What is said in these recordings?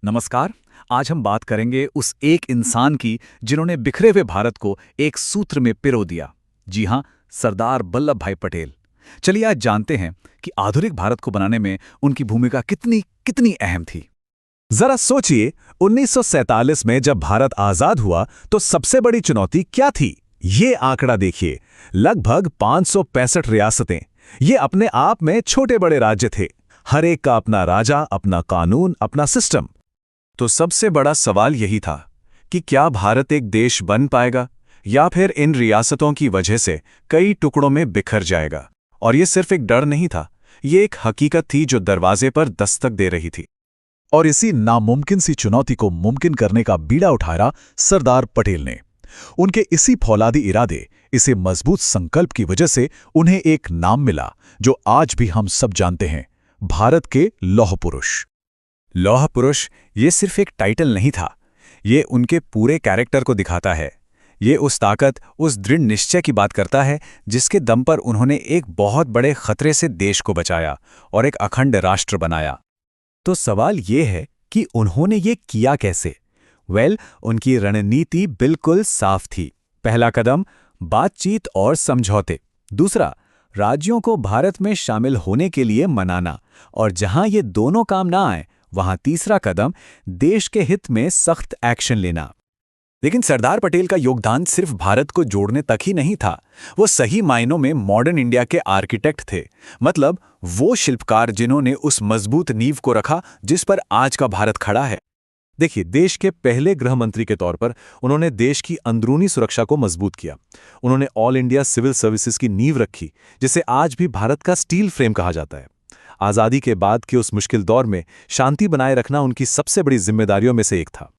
नमस्कार। आज हम बात करेंगे उस एक इंसान की जिन्होंने बिखरे हुए भारत को एक सूत्र में पिरो दिया। जी हां, सरदार वल्लभ भाई पटेल। चलिए आज जानते हैं कि आधुनिक भारत को बनाने में उनकी भूमिका कितनी कितनी अहम थी। जरा सोचिए, 1947 में जब भारत आजाद हुआ तो सबसे बड़ी चुनौती क्या थी? ये आंकड़ा देखिए, लगभग 565 रियासतें। ये अपने आप में छोटे बड़े राज्य थे। हर एक का अपना राजा, अपना कानून, अपना सिस्टम। तो सबसे बड़ा सवाल यही था कि क्या भारत एक देश बन पाएगा या फिर इन रियासतों की वजह से कई टुकड़ों में बिखर जाएगा। और ये सिर्फ एक डर नहीं था, ये एक हकीकत थी जो दरवाजे पर दस्तक दे रही थी। और इसी नामुमकिन सी चुनौती को मुमकिन करने का बीड़ा उठाया सरदार पटेल ने। उनके इसी फौलादी इरादे, इसे मजबूत संकल्प की वजह से उन्हें एक नाम मिला जो आज भी हम सब जानते हैं, भारत के लौह पुरुष। लौह पुरुष ये सिर्फ एक टाइटल नहीं था, ये उनके पूरे कैरेक्टर को दिखाता है। ये उस ताकत, उस दृढ़ निश्चय की बात करता है जिसके दम पर उन्होंने एक बहुत बड़े खतरे से देश को बचाया और एक अखंड राष्ट्र बनाया। तो सवाल ये है कि उन्होंने ये किया कैसे? उनकी रणनीति बिल्कुल साफ थी। पहला कदम, बातचीत और समझौते। दूसरा, राज्यों को भारत में शामिल होने के लिए मनाना। और जहां ये दोनों काम ना आए, वहां तीसरा कदम, देश के हित में सख्त एक्शन लेना। लेकिन सरदार पटेल का योगदान सिर्फ भारत को जोड़ने तक ही नहीं था। वो सही मायनों में मॉडर्न इंडिया के आर्किटेक्ट थे। मतलब वो शिल्पकार जिन्होंने उस मजबूत नींव को रखा जिस पर आज का भारत खड़ा है। देखिए, देश के पहले गृह मंत्री के तौर पर उन्होंने देश की अंदरूनी सुरक्षा को मजबूत किया। उन्होंने ऑल इंडिया सिविल सर्विसेज की नींव रखी, जिसे आज भी भारत का स्टील फ्रेम कहा जाता है। आज़ादी के बाद के उस मुश्किल दौर में शांति बनाए रखना उनकी सबसे बड़ी जिम्मेदारियों में से एक था।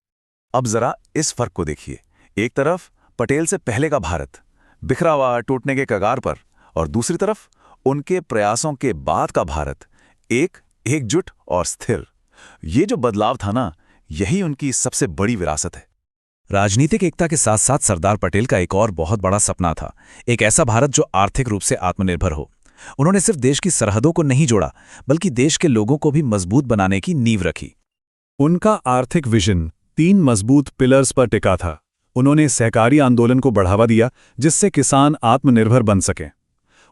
अब जरा इस फर्क को देखिए। एक तरफ पटेल से पहले का भारत, बिखरा हुआ, टूटने के कगार पर, और दूसरी तरफ उनके प्रयासों के बाद का भारत, एकजुट और स्थिर। ये जो बदलाव था ना, यही उनकी सबसे बड़ी विरासत है। राजनीतिक एकता के साथ साथ सरदार पटेल का एक और बहुत बड़ा सपना था, एक ऐसा भारत जो आर्थिक रूप से आत्मनिर्भर हो। उन्होंने सिर्फ देश की सरहदों को नहीं जोड़ा, बल्कि देश के लोगों को भी मजबूत बनाने की नींव रखी। उनका आर्थिक विजन 3 मजबूत पिलर्स पर टिका था। उन्होंने सहकारी आंदोलन को बढ़ावा दिया, जिससे किसान आत्मनिर्भर बन सकें।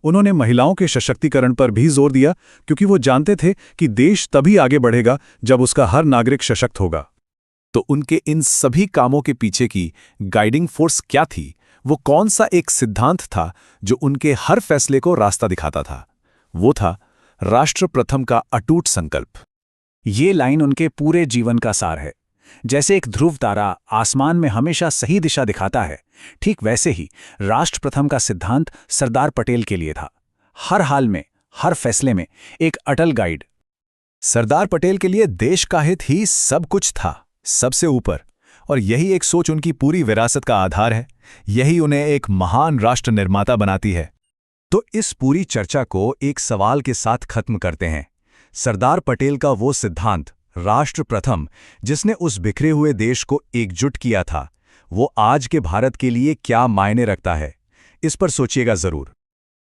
उन्होंने महिलाओं के सशक्तिकरण पर भी जोर दिया, क्योंकि वो जानते थे कि देश तभी आगे बढ़ेगा जब उसका हर नागरिक सशक्त होगा। तो उनके इन सभी कामों के पीछे की गाइडिंग फोर्स क्या थी? वो कौन सा एक सिद्धांत था जो उनके हर फैसले को रास्ता दिखाता था? वो था राष्ट्र प्रथम का अटूट संकल्प। ये लाइन उनके पूरे जीवन का सार है। जैसे एक ध्रुव तारा आसमान में हमेशा सही दिशा दिखाता है, ठीक वैसे ही राष्ट्र प्रथम का सिद्धांत सरदार पटेल के लिए था। हर हाल में, हर फैसले में एक अटल गाइड। सरदार पटेल के लिए देश का हित ही सब कुछ था, सबसे ऊपर। और यही एक सोच उनकी पूरी विरासत का आधार है। यही उन्हें एक महान राष्ट्र निर्माता बनाती है। तो इस पूरी चर्चा को एक सवाल के साथ खत्म करते हैं। सरदार पटेल का वो सिद्धांत, राष्ट्र प्रथम, जिसने उस बिखरे हुए देश को एकजुट किया था, वो आज के भारत के लिए क्या मायने रखता है? इस पर सोचिएगा जरूर।